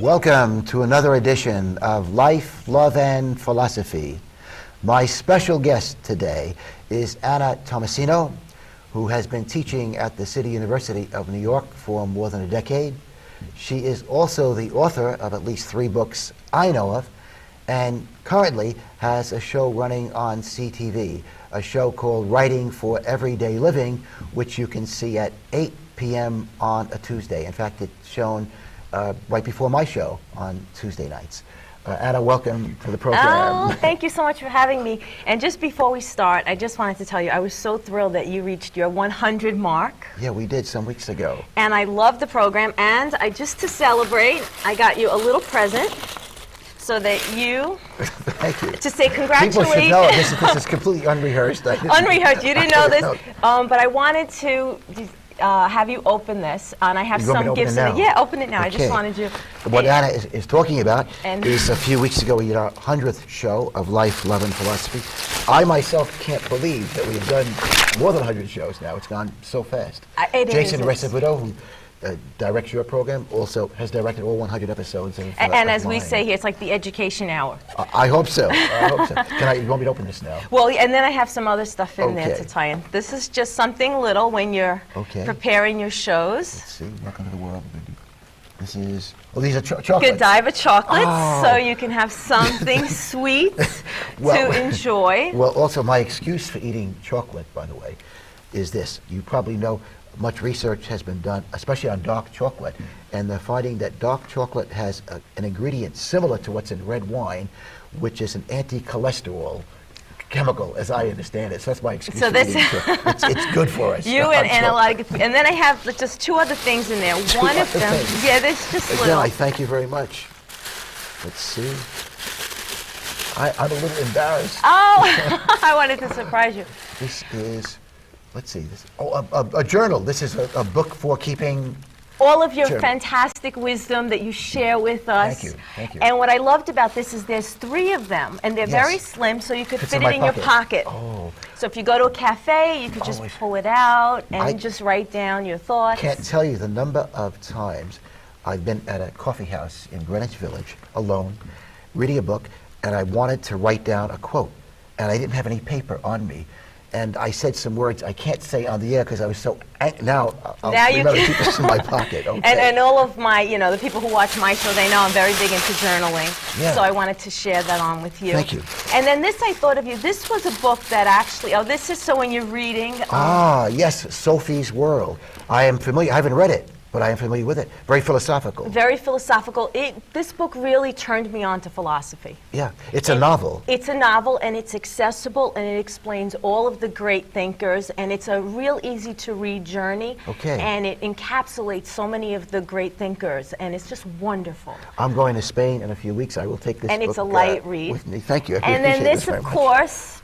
Welcome to another edition of Life, Love, and Philosophy. My special guest today is Anna Tomasino, who has been teaching at the City University of New York for more than a decade. She is also the author of at least 3 books I know of, and currently has a show running on CTV, a show called Writing for Everyday Living, which you can see at 8 p.m. on a Tuesday. In fact, it's shown right before my show on Tuesday nights. Anna, welcome to the program. Oh, thank you so much for having me. And just before we start, I just wanted to tell you, I was so thrilled that you reached your 100 mark. Yeah, we did some weeks ago. And I love the program. And just to celebrate, I got you a little present so that you, thank you. To say congratulations. People should know this is completely unrehearsed. Unrehearsed, you didn't know this. But I wanted to have you open this, and I have some gifts in it. Yeah, open it now. Okay. I just wanted you. What Anna is talking about is a few weeks ago we did our 100th show of Life, Love, and Philosophy. I myself can't believe that we've done more than 100 shows now. It's gone so fast. Jason Recevuto, who directs your program, also has directed all 100 episodes. And as we say here, it's like the education hour. I hope so. I hope so. You want me to open this now? Well, and then I have some other stuff in there to tie in. This is just something little when you're preparing your shows. Let's see. Welcome to the world. This is, these are chocolates. Godiva chocolates, so you can have something sweet to enjoy. Well, also my excuse for eating chocolate, by the way, is this. You probably know much research has been done, especially on dark chocolate, and they're finding that dark chocolate has an ingredient similar to what's in red wine, which is an anti-cholesterol chemical, as I understand it. So that's my excuse. So this it's good for us. You and a lot of good food. And then I have just 2 other things in there. One of them, yeah, there's just Again, little. I thank you very much. Let's see. I'm a little embarrassed. Oh, I wanted to surprise you. This is. Let's see this. A journal. This is a book for keeping all of your fantastic wisdom that you share with us. Thank you. Thank you. And what I loved about this is there's 3 of them, and they're very slim, so you could fit it in your pocket. Oh. So if you go to a cafe, you could just pull it out and just write down your thoughts. I can't tell you the number of times I've been at a coffee house in Greenwich Village alone, reading a book, and I wanted to write down a quote, and I didn't have any paper on me. And I said some words I can't say on the air because I was so now I'll remember to keep this in my pocket. Okay. And all of my, the people who watch my show, they know I'm very big into journaling. Yeah. So I wanted to share that on with you. Thank you. And then this, I thought of you. This was a book that actually, this is so when you're reading. Yes, Sophie's World. I am familiar. I haven't read it, but I am familiar with it. Very philosophical. Very philosophical. This book really turned me on to philosophy. Yeah, it's a novel. It's a novel, and it's accessible, and it explains all of the great thinkers, and it's a real easy to read journey. Okay. And it encapsulates so many of the great thinkers, and it's just wonderful. I'm going to Spain in a few weeks. I will take this book. And it's a light read. With me. Thank you. And then this, of course,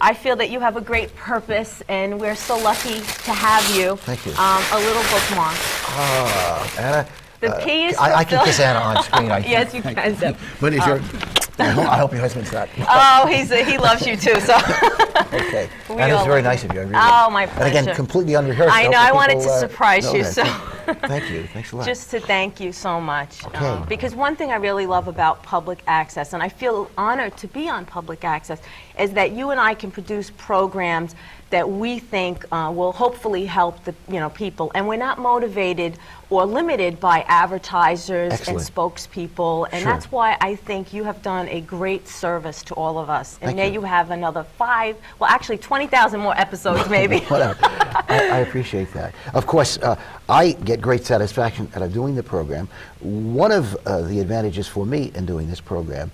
I feel that you have a great purpose, and we're so lucky to have you. Thank you. A little bookmark. Anna. The P is I can kiss Anna on screen. I think. Yes, you can. But is your? I hope your husband's not. Oh, he loves you too. So. Okay. Anna's very nice of you. I really my pleasure. And again, completely unrehearsed. I know. I wanted to surprise you. So. Thank you. Thanks a lot. Just to thank you so much. Okay. Because one thing I really love about public access, and I feel honored to be on public access, is that you and I can produce programs that we think will hopefully help the people, and we're not motivated or limited by advertisers and spokespeople, and that's why I think you have done a great service to all of us. And there you have another 20,000 more episodes maybe. I appreciate that. Of course, I get great satisfaction out of doing the program. One of the advantages for me in doing this program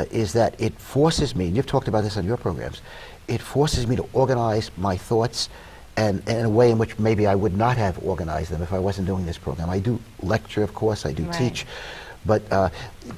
is that it forces me, and you've talked about this on your programs, it forces me to organize my thoughts and in a way in which maybe I would not have organized them if I wasn't doing this program. I do lecture, of course, I do teach, but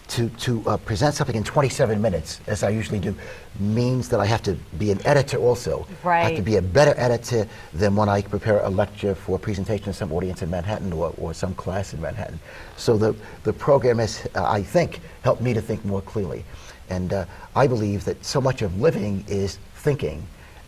to present something in 27 minutes, as I usually do, means that I have to be an editor also. I have to be a better editor than when I prepare a lecture for a presentation to some audience in Manhattan or some class in Manhattan. So the program has, I think, helped me to think more clearly. And I believe that so much of living is thinking,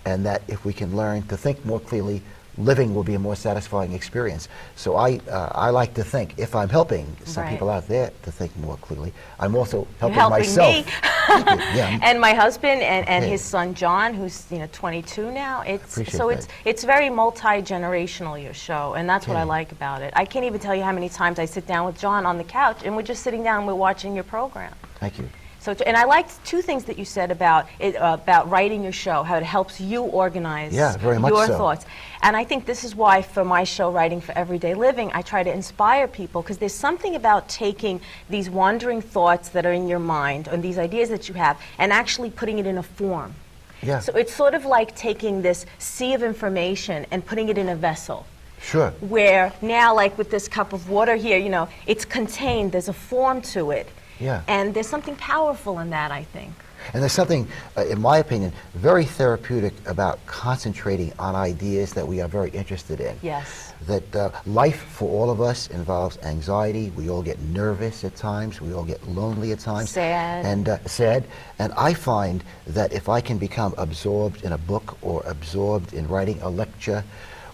and that if we can learn to think more clearly, living will be a more satisfying experience. So I like to think, if I'm helping some Right. people out there to think more clearly, I'm also You're helping helping myself. me. Thank you. Yeah, And my husband and Okay. his son John, who's 22 now. Appreciate So that. it's very multi-generational, your show, and that's what I Okay. like about it. I can't even tell you how many times I sit down with John on the couch and we're just sitting down and we're watching your program. thank you. So, and I liked two things that you said about it, about writing your show, how it helps you organize Yeah, very much your so. thoughts. And I think this is why, for my show, Writing for Everyday Living, I try to inspire people, because there's something about taking these wandering thoughts that are in your mind and these ideas that you have and actually putting it in a form. Yeah. So it's sort of like taking this sea of information and putting it in a vessel. Sure. Where now, like with this cup of water here, it's contained, there's a form to it. Yeah. And there's something powerful in that, I think. And there's something, in my opinion, very therapeutic about concentrating on ideas that we are very interested in. Yes. That life for all of us involves anxiety. We all get nervous at times. We all get lonely at times. Sad. And sad. And I find that if I can become absorbed in a book or absorbed in writing a lecture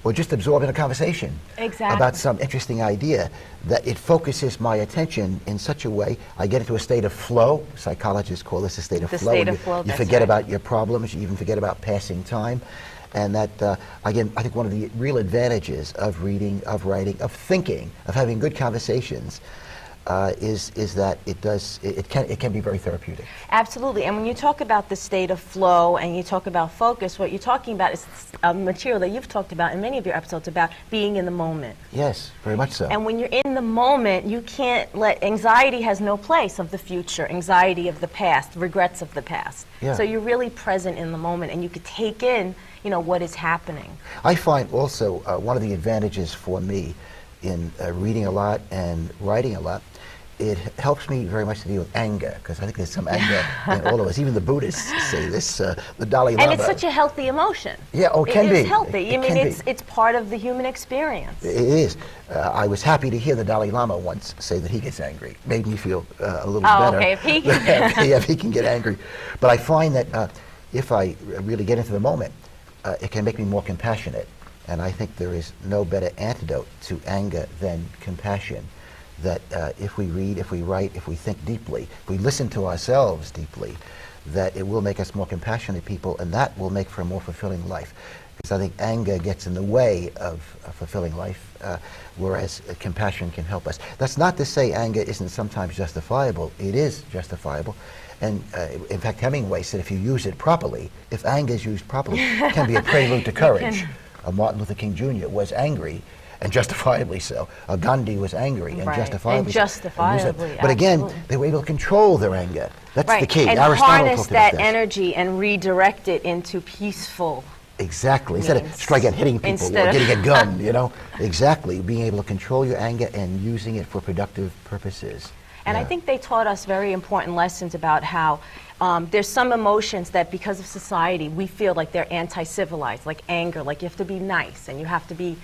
or just absorbed in a conversation Exactly. about some interesting idea, that it focuses my attention in such a way, I get into a state of flow. Psychologists call this a state of The flow. state and of flow, you that's forget right. about your problems, you even forget about passing time. And that, again, I think one of the real advantages of reading, of writing, of thinking, of having good conversations is that it can be very therapeutic. Absolutely. And when you talk about the state of flow and you talk about focus, what you're talking about is material that you've talked about in many of your episodes about being in the moment. Yes, very much so. And when you're in the moment, you can't let anxiety has no place of the future, anxiety of the past, regrets of the past. Yeah. So you're really present in the moment and you could take in, what is happening. I find also one of the advantages for me in reading a lot and writing a lot, it helps me very much to deal with anger, because I think there's some anger in all of us. Even the Buddhists say this, the Dalai Lama. And it's such a healthy emotion. Yeah, it can It be. is healthy. It I mean, can be. it's part of the human experience. It is. I was happy to hear the Dalai Lama once say that he gets angry. Made me feel a little Oh, better. okay, if he Yeah, if he can get angry. But I find that if I really get into the moment, it can make me more compassionate. And I think there is no better antidote to anger than compassion. That if we read, if we write, if we think deeply, if we listen to ourselves deeply, that it will make us more compassionate people, and that will make for a more fulfilling life. Because I think anger gets in the way of a fulfilling life, whereas compassion can help us. That's not to say anger isn't sometimes justifiable. It is justifiable. And in fact, Hemingway said if you use it properly, if anger is used properly, it can be a prelude to courage. Martin Luther King Jr. was angry, and justifiably so. Gandhi was angry, and Right. justifiably And so. justifiably, But again, absolutely. they were able to control their anger. That's Right. the key. And Aristotle harness talked about that this. energy and redirect it into peaceful. Exactly. Instead of means. striking at hitting people Instead or of- getting a gun, Exactly. Being able to control your anger and using it for productive purposes. And I Yeah. think they taught us very important lessons about how there's some emotions that because of society we feel like they're anti-civilized, like anger, like you have to be nice and you have to be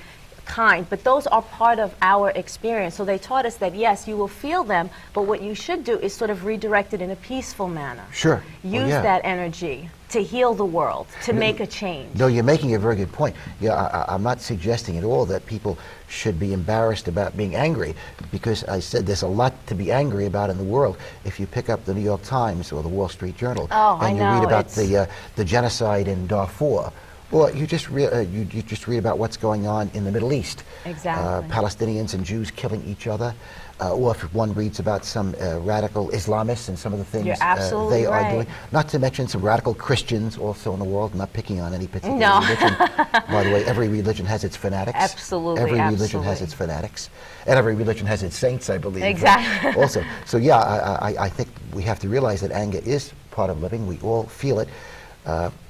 kind, but those are part of our experience. So they taught us that yes, you will feel them, but what you should do is sort of redirect it in a peaceful manner. Sure. Use yeah. that energy to heal the world, to make a change. No, you're making a very good point. Yeah, I'm not suggesting at all that people should be embarrassed about being angry, because I said there's a lot to be angry about in the world. If you pick up the New York Times or the Wall Street Journal Oh, and you I know, read about it's- the genocide in Darfur, or you just read about what's going on in the Middle East. Exactly. Palestinians and Jews killing each other. Or if one reads about some radical Islamists and some of the things You're absolutely they are right. doing. Not to mention some radical Christians also in the world. I'm not picking on any particular No. religion. By the way, every religion has its fanatics. Absolutely, Every religion has absolutely. its fanatics. And every religion has its saints, I believe. Exactly. Also. So yeah, I think we have to realize that anger is part of living. We all feel it.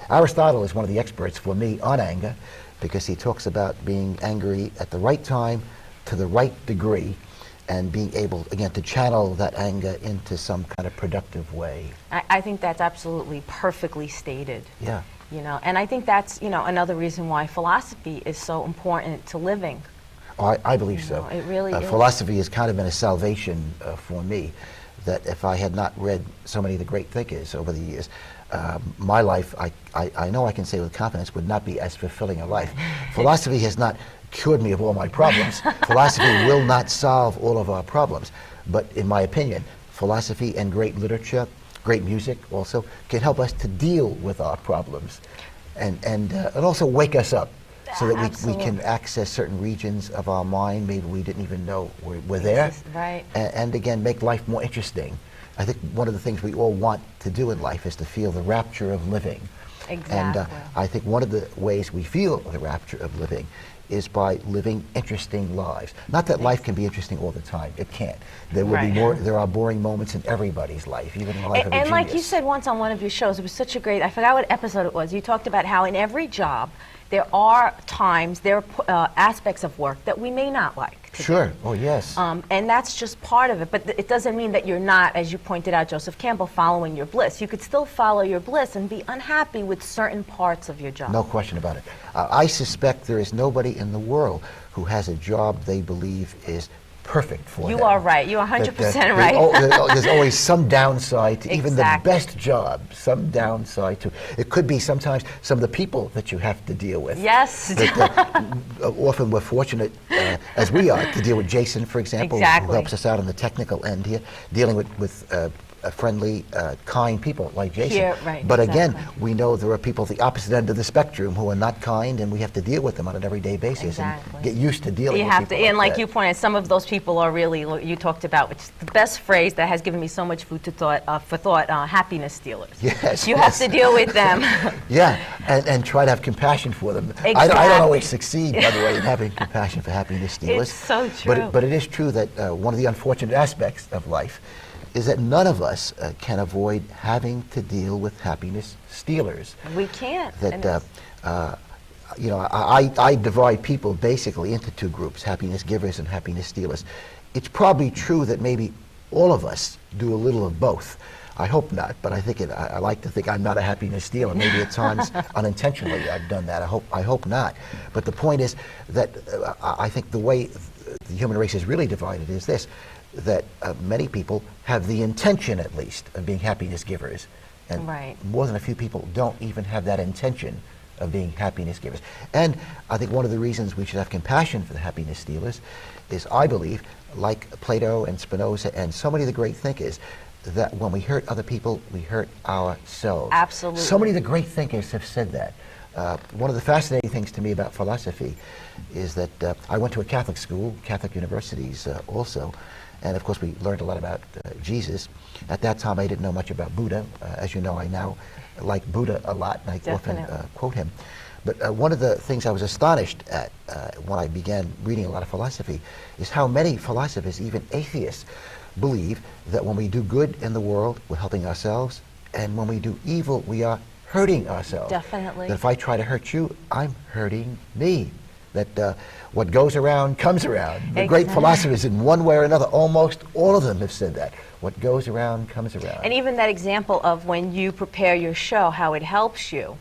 Aristotle is one of the experts for me on anger, because he talks about being angry at the right time, to the right degree, and being able, again, to channel that anger into some kind of productive way. I think that's absolutely perfectly stated. Yeah. And I think that's, another reason why philosophy is so important to living. I believe so. It really is. Philosophy has kind of been a salvation for me, that if I had not read so many of the great thinkers over the years, my life, I know I can say with confidence, would not be as fulfilling a life. Philosophy has not cured me of all my problems. Philosophy will not solve all of our problems. But in my opinion, philosophy and great literature, great music also, can help us to deal with our problems and also wake us up so that we can access certain regions of our mind maybe we didn't even know were there. Right. And again, make life more interesting. I think one of the things we all want to do in life is to feel the rapture of living. Exactly. And I think one of the ways we feel the rapture of living is by living interesting lives. Not that life can be interesting all the time. It can't. There will be there are boring moments in everybody's life, even in the life of a And genius. like you said once on one of your shows, it was such a great, I forgot what episode it was, you talked about how in every job there are times, there are aspects of work that we may not like. Sure. Oh, yes. And that's just part of it. But it doesn't mean that you're not, as you pointed out, Joseph Campbell, following your bliss. You could still follow your bliss and be unhappy with certain parts of your job. No question about it. I suspect there is nobody in the world who has a job they believe is perfect for them. You are right. You're 100% right. There's always some downside to even the Exactly. best job. Some downside to it. Could be sometimes some of the people that you have to deal with. Yes. Often we're fortunate, as we are, to deal with Jason, for example, Exactly. who helps us out on the technical end here, dealing with friendly, kind people like Jason. Here, right, But again, exactly. we know there are people at the opposite end of the spectrum who are not kind, and we have to deal with them on an everyday basis Exactly. and get used to dealing You with have to, people and like that. you pointed, some of those people are really, you talked about, which is the best phrase that has given me so much food for thought, happiness stealers. Yes, You yes. have to deal with them. Yeah, and try to have compassion for them. I Exactly. don't always succeed, by the way, in having compassion for happiness stealers. It's so true. But it is true that one of the unfortunate aspects of life is that none of us can avoid having to deal with happiness stealers. We can't. That and it's- you know, I divide people basically into two groups: happiness givers and happiness stealers. It's probably true that maybe all of us do a little of both. I hope not, but I think I like to think I'm not a happiness stealer. Maybe at times unintentionally I've done that. I hope not. But the point is that I think the way the human race is really divided is this: that many people have the intention, at least, of being happiness givers, and Right. more than a few people don't even have that intention of being happiness givers. And I think one of the reasons we should have compassion for the happiness stealers is, I believe, like Plato and Spinoza and so many of the great thinkers, that when we hurt other people, we hurt ourselves. Absolutely. So many of the great thinkers have said that. One of the fascinating things to me about philosophy is that I went to a Catholic school, Catholic universities also, and of course we learned a lot about Jesus. At that time I didn't know much about Buddha. As you know, I now like Buddha a lot, and I Definitely. often quote him. But one of the things I was astonished at when I began reading a lot of philosophy is how many philosophers, even atheists, believe that when we do good in the world, we're helping ourselves, and when we do evil, we are hurting ourselves. Definitely. That if I try to hurt you, I'm hurting me. That what goes around comes around. The great Exactly. philosophers, in one way or another, almost all of them have said that. What goes around comes around. And even that example of when you prepare your show, how it helps you.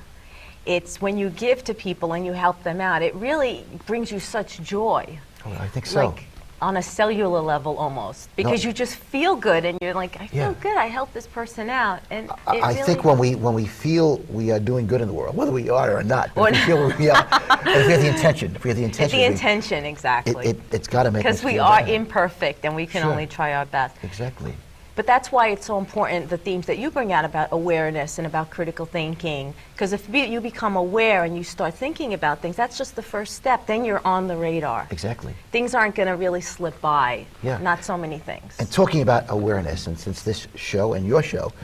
It's when you give to people and you help them out, it really brings you such joy. Oh, I think so. Like on a cellular level almost. Because you just feel good and you're like, I feel Yeah. good, I helped this person out. And it I really think when we feel we are doing good in the world, whether we are or not, but Or if we feel we are, if we have the intention, the intention, exactly. it's got to make us Because we feel are better. imperfect and we can Sure. only try our best. Exactly. But that's why it's so important, the themes that you bring out about awareness and about critical thinking. Because if you become aware and you start thinking about things, that's just the first step. Then you're on the radar. Exactly. Things aren't going to really slip by. Yeah. Not so many things. And talking about awareness, and since this show and your show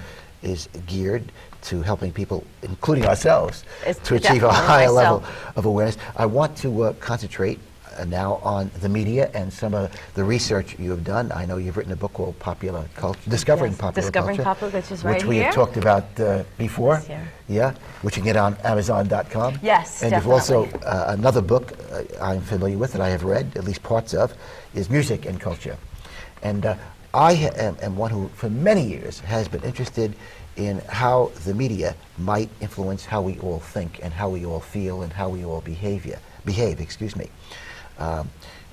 is geared to helping people, including ourselves, It's to achieve a definitely higher level myself. of awareness, I want to concentrate now on the media and some of the research you have done. I know you've written a book called Popular Culture, Discovering Yes, Popular Discovering Culture, Popular, which is right which we here. have talked about before. It's here. Yeah, which you can get on Amazon.com. Yes, and you've also another book I'm familiar with that I have read, at least parts of, is Music and Culture. And I am one who, for many years, has been interested in how the media might influence how we all think and how we all feel and how we all behave. Excuse me.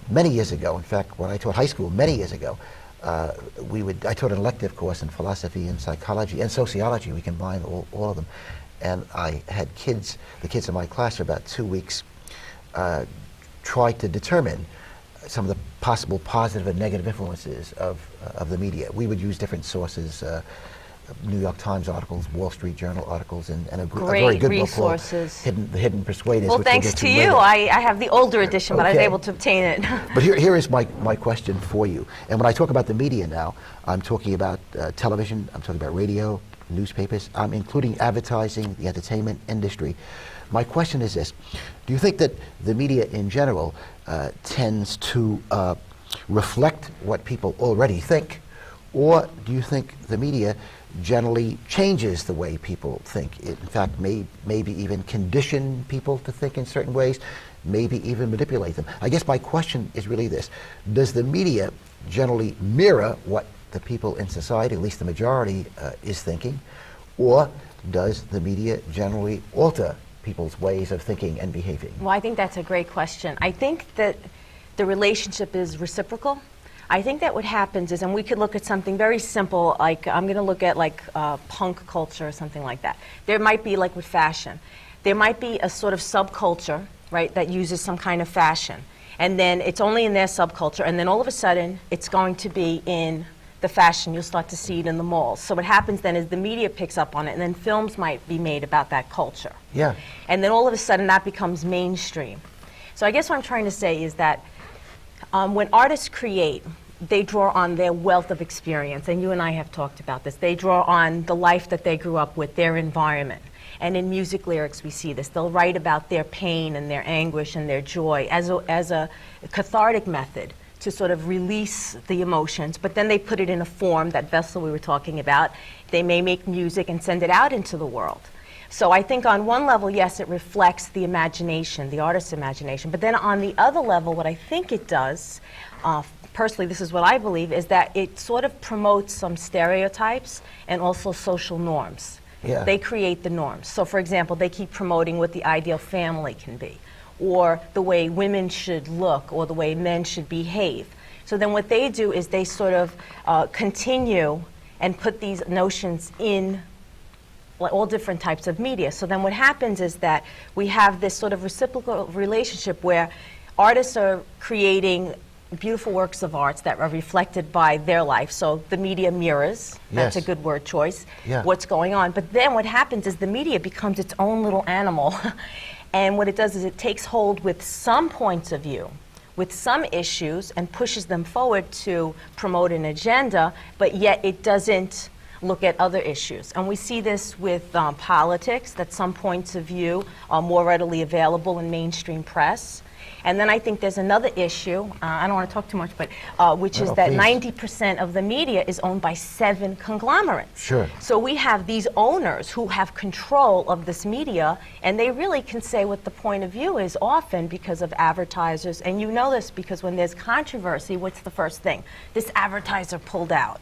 Many years ago, in fact, when I taught high school many years ago, I taught an elective course in philosophy and psychology and sociology. We combined all of them. And I had the kids in my class for about 2 weeks, try to determine some of the possible positive and negative influences of the media. We would use different sources, New York Times articles, Wall Street Journal articles, and a very good resources. book called The Hidden Persuaders. Well, which we'll thanks get to later. you. I have the older edition, but I was Okay. able to obtain it. But here is my question for you. And when I talk about the media now, I'm talking about television, I'm talking about radio, newspapers, I'm including advertising, the entertainment industry. My question is this: do you think that the media in general tends to reflect what people already think, or do you think the media generally changes the way people think? It, in fact, maybe even condition people to think in certain ways, maybe even manipulate them. I guess my question is really this: does the media generally mirror what the people in society, at least the majority, is thinking, or does the media generally alter people's ways of thinking and behaving? Well, I think that's a great question. I think that the relationship is reciprocal. I think that what happens is, and we could look at something very simple, like I'm going to look at like punk culture or something like that. There might be, like with fashion, there might be a sort of subculture, right, that uses some kind of fashion. And then it's only in their subculture, and then all of a sudden it's going to be in the fashion. You'll start to see it in the malls. So what happens then is the media picks up on it, and then films might be made about that culture. Yeah. And then all of a sudden that becomes mainstream. So I guess what I'm trying to say is that when artists create, they draw on their wealth of experience, and you and I have talked about this. They draw on the life that they grew up with, their environment. And in music lyrics we see this. They'll write about their pain and their anguish and their joy as a cathartic method to sort of release the emotions, but then they put it in a form, that vessel we were talking about. They may make music and send it out into the world. So I think on one level, yes, it reflects the imagination, the artist's imagination, but then on the other level, what I think it does, personally, this is what I believe, is that it sort of promotes some stereotypes and also social norms. Yeah. They create the norms. So for example, they keep promoting what the ideal family can be, or the way women should look, or the way men should behave. So then what they do is they sort of continue and put these notions in all different types of media. So then what happens is that we have this sort of reciprocal relationship where artists are creating beautiful works of arts that are reflected by their life. So the media mirrors, that's a Yes. good word choice, Yeah. what's going on. But then what happens is the media becomes its own little animal. And what it does is it takes hold with some points of view, with some issues, and pushes them forward to promote an agenda, but yet it doesn't look at other issues. And we see this with politics, that some points of view are more readily available in mainstream press. And then I think there's another issue, I don't want to talk too much, but which is that please. 90% of the media is owned by 7 conglomerates. Sure. So we have these owners who have control of this media, and they really can say what the point of view is often because of advertisers. And you know this because when there's controversy, what's the first thing? This advertiser pulled out.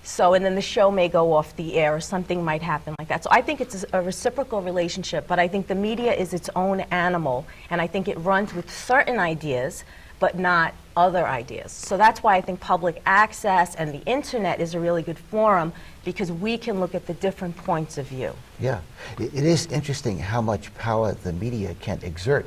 So, and then the show may go off the air, or something might happen like that. So I think it's a reciprocal relationship, but I think the media is its own animal, and I think it runs with certain ideas, but not other ideas. So that's why I think public access and the internet is a really good forum, because we can look at the different points of view. Yeah. It is interesting how much power the media can exert.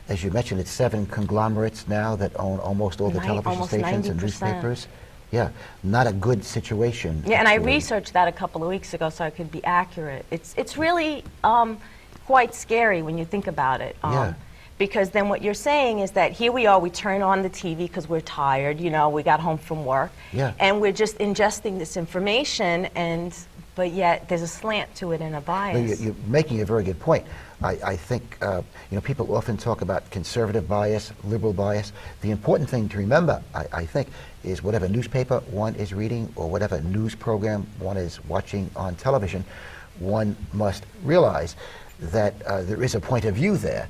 As you mentioned, it's 7 conglomerates now that own almost all the television Almost stations and 90%. newspapers. Yeah, not a good situation. Yeah, and I actually. researched that a couple of weeks ago so I could be accurate. It's really quite scary when you think about it. Yeah. Because then what you're saying is that here we are, we turn on the TV because we're tired, you know, we got home from work, Yeah. and we're just ingesting this information, but yet there's a slant to it and a No, bias. you're making a very good point. I think people often talk about conservative bias, liberal bias. The important thing to remember, I think, is whatever newspaper one is reading or whatever news program one is watching on television, one must realize that there is a point of view there,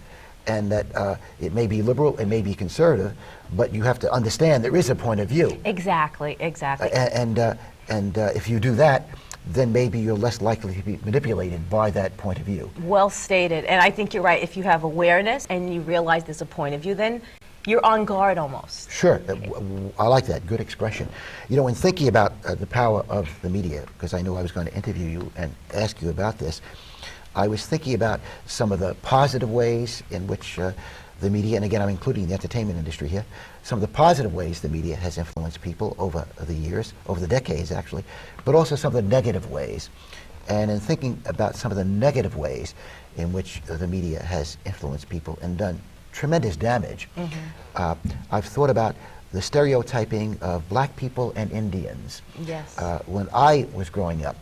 and that it may be liberal, it may be conservative, but you have to understand there is a point of view. Exactly, exactly. And if you do that, then maybe you're less likely to be manipulated by that point of view. Well stated, and I think you're right. If you have awareness and you realize there's a point of view, then you're on guard almost. Sure. I like that. Good expression. You know, in thinking about the power of the media, because I knew I was going to interview you and ask you about this, I was thinking about some of the positive ways in which the media, and again I'm including the entertainment industry here, some of the positive ways the media has influenced people over the years, over the decades actually, but also some of the negative ways. And in thinking about some of the negative ways in which the media has influenced people and done tremendous damage, I've thought about the stereotyping of black people and Indians. Yes. When I was growing up,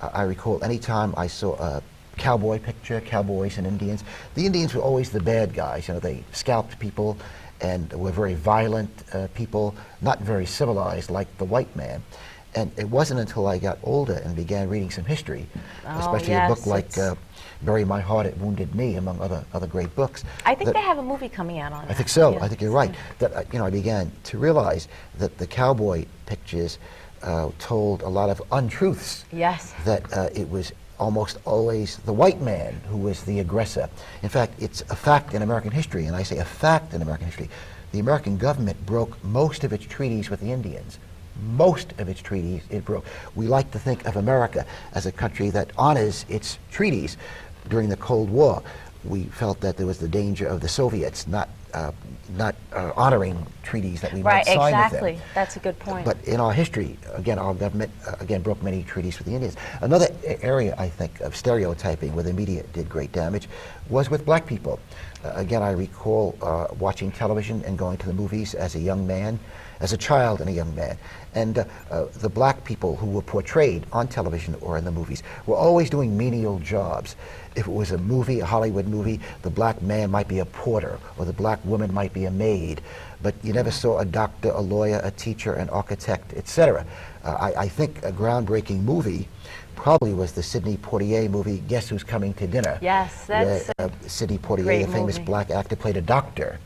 I recall any time I saw a cowboy picture, cowboys and Indians, the Indians were always the bad guys. You know, they scalped people and were very violent people, not very civilized like the white man. And it wasn't until I got older and began reading some history, especially a book like Bury My Heart at Wounded Knee, among other great books. I think they have a movie coming out on that. I think so. Yeah. I think you're right. That you know, I began to realize that the cowboy pictures told a lot of untruths. Yes. That it was almost always the white man who was the aggressor. In fact, it's a fact in American history, and I say a fact in American history. The American government broke most of its treaties with the Indians. Most of its treaties it broke. We like to think of America as a country that honors its treaties. During the Cold War, we felt that there was the danger of the Soviets not honoring treaties that we might sign with them. Right, exactly. That's a good point. But in our history, again, our government again broke many treaties with the Indians. Another area, I think, of stereotyping where the media did great damage was with black people. Again, I recall watching television and going to the movies as a young man, as a child and a young man. And the black people who were portrayed on television or in the movies were always doing menial jobs. If it was a movie, a Hollywood movie, the black man might be a porter or the black woman might be a maid. But you never saw a doctor, a lawyer, a teacher, an architect, etc. I think a groundbreaking movie probably was the Sidney Poitier movie, Guess Who's Coming to Dinner? Yes, that's where, Sidney Poitier, great the famous movie. black actor, played a doctor.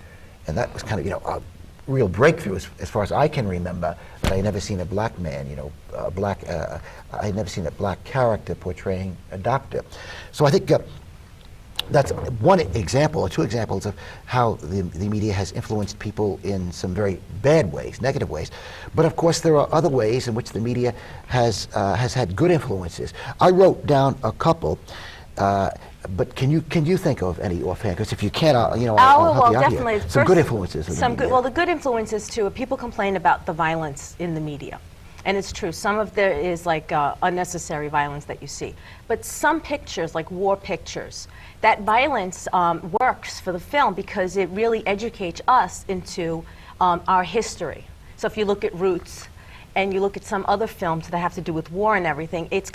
And that was kind of, you know, a real breakthrough as far as I can remember. But I had never seen a black man, you know, I had never seen a black character portraying a doctor. So I think that's one example, or two examples of how the media has influenced people in some very bad ways, negative ways. But of course, there are other ways in which the media has had good influences. I wrote down a couple, but can you think of any offhand? Because if you can't, I'll help you out definitely. here. Some good influences. Of the media. Well, the good influences too. People complain about the violence in the media. And it's true, some of there is like unnecessary violence that you see. But some pictures, like war pictures, that violence works for the film because it really educates us into our history. So if you look at Roots and you look at some other films that have to do with war and everything, it's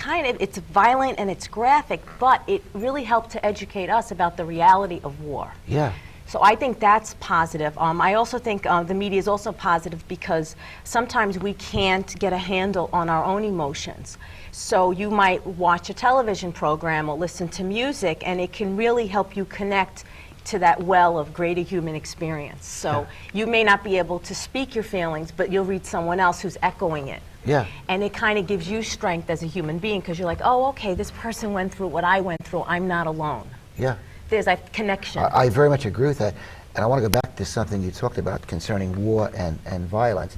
violent and it's graphic, but it really helped to educate us about the reality of war. Yeah. So I think that's positive. I also think the media is also positive because sometimes we can't get a handle on our own emotions. So you might watch a television program or listen to music, and it can really help you connect to that well of greater human experience. So you may not be able to speak your feelings, but you'll read someone else who's echoing it. Yeah. And it kind of gives you strength as a human being because you're like, oh, okay, this person went through what I went through. I'm not alone. Yeah. There's that connection. I very much agree with that. And I want to go back to something you talked about concerning war and violence,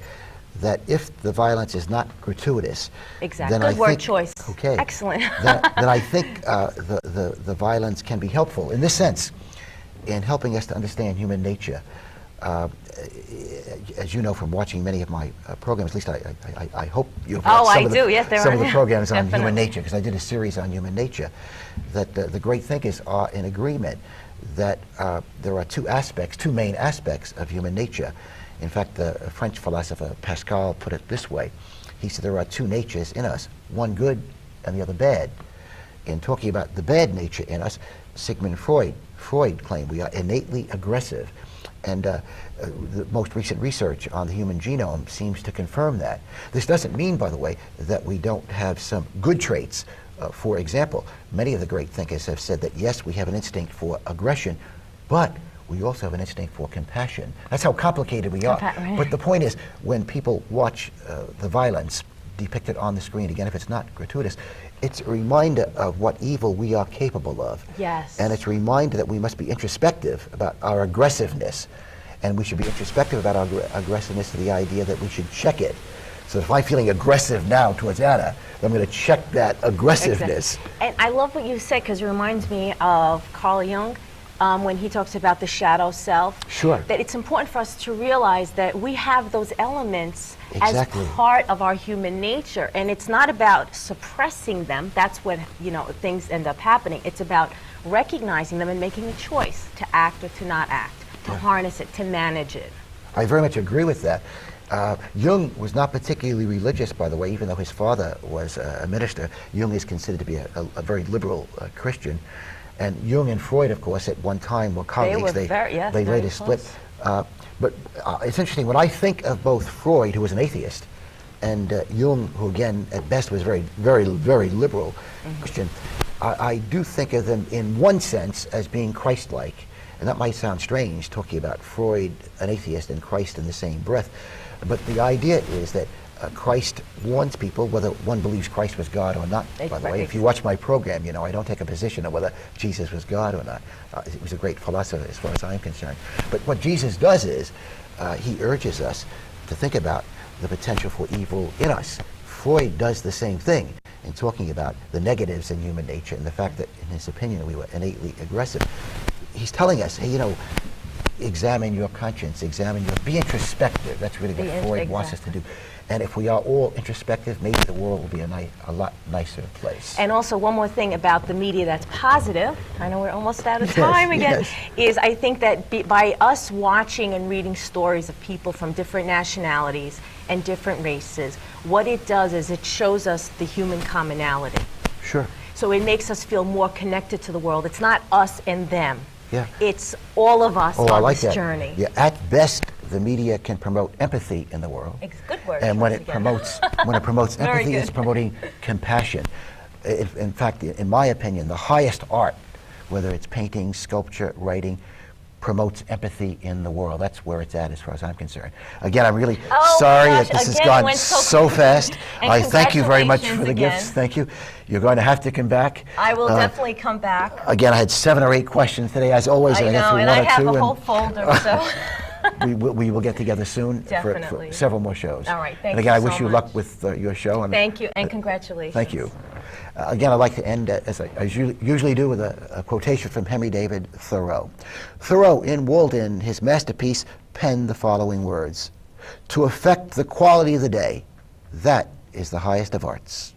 that if the violence is not gratuitous, Exactly. then Good word choice. Okay. Excellent. then I think the violence can be helpful in this sense, in helping us to understand human nature. As you know from watching many of my programs, at least I hope you've watched some of the programs on human nature, because I did a series on human nature, that the great thinkers are in agreement that there are two main aspects of human nature. In fact, the French philosopher Pascal put it this way. He said there are two natures in us, one good and the other bad. In talking about the bad nature in us, Sigmund Freud claimed we are innately aggressive. And the most recent research on the human genome seems to confirm that. This doesn't mean, by the way, that we don't have some good traits. For example, many of the great thinkers have said that yes, we have an instinct for aggression, but we also have an instinct for compassion. That's how complicated we are. Right. But the point is, when people watch the violence depicted on the screen, again, if it's not gratuitous, it's a reminder of what evil we are capable of. Yes. And it's a reminder that we must be introspective about our aggressiveness. And we should be introspective about our aggressiveness to the idea that we should check it. So if I'm feeling aggressive now towards Anna, I'm going to check that aggressiveness. Exactly. And I love what you said, because it reminds me of Carl Jung, when he talks about the shadow self. Sure. That it's important for us to realize that we have those elements Exactly. as part of our human nature, and it's not about suppressing them. That's what, things end up happening. It's about recognizing them and making a choice to act or to not act, to harness it, to manage it. I very much agree with that. Jung was not particularly religious, by the way, even though his father was a minister. Jung is considered to be a very liberal Christian. And Jung and Freud, of course, at one time were colleagues. They They very later split. close. But it's interesting, when I think of both Freud, who was an atheist, and Jung, who again, at best, was very, very, very liberal Christian, I do think of them in one sense as being Christ-like. And that might sound strange, talking about Freud, an atheist, and Christ in the same breath. But the idea is that Christ warns people, whether one believes Christ was God or not. By the way, if you watch my program, I don't take a position on whether Jesus was God or not. He was a great philosopher as far as I'm concerned. But what Jesus does is, he urges us to think about the potential for evil in us. Freud does the same thing in talking about the negatives in human nature and the fact that, in his opinion, we were innately aggressive. He's telling us, hey, examine your conscience, be introspective. That's really what Freud wants us to do. And if we are all introspective, maybe the world will be a lot nicer place. And also, one more thing about the media that's positive, I know we're almost out of time again, is I think that by us watching and reading stories of people from different nationalities and different races, what it does is it shows us the human commonality. Sure. So it makes us feel more connected to the world. It's not us and them. Yeah. It's all of us on like this that. journey. Yeah, at best, the media can promote empathy in the world. Good word. And when it promotes empathy, good. it's promoting compassion. In fact, in my opinion, the highest art, whether it's painting, sculpture, writing, promotes empathy in the world. That's where it's at as far as I'm concerned. Again, I'm really sorry that this has gone so fast. I thank you very much for the gifts. Thank you. You're going to have to come back. I will definitely come back. Again, I had 7 or 8 questions today, as always. I know, and I have a whole folder, so. We will get together soon for several more shows. All right, thank you. And again, I so wish you much. luck with your show. Thank you, and congratulations. Thank you. Again, I'd like to end, as I usually do, with a quotation from Henry David Thoreau. Thoreau, in Walden, his masterpiece, penned the following words: "To affect the quality of the day, that is the highest of arts."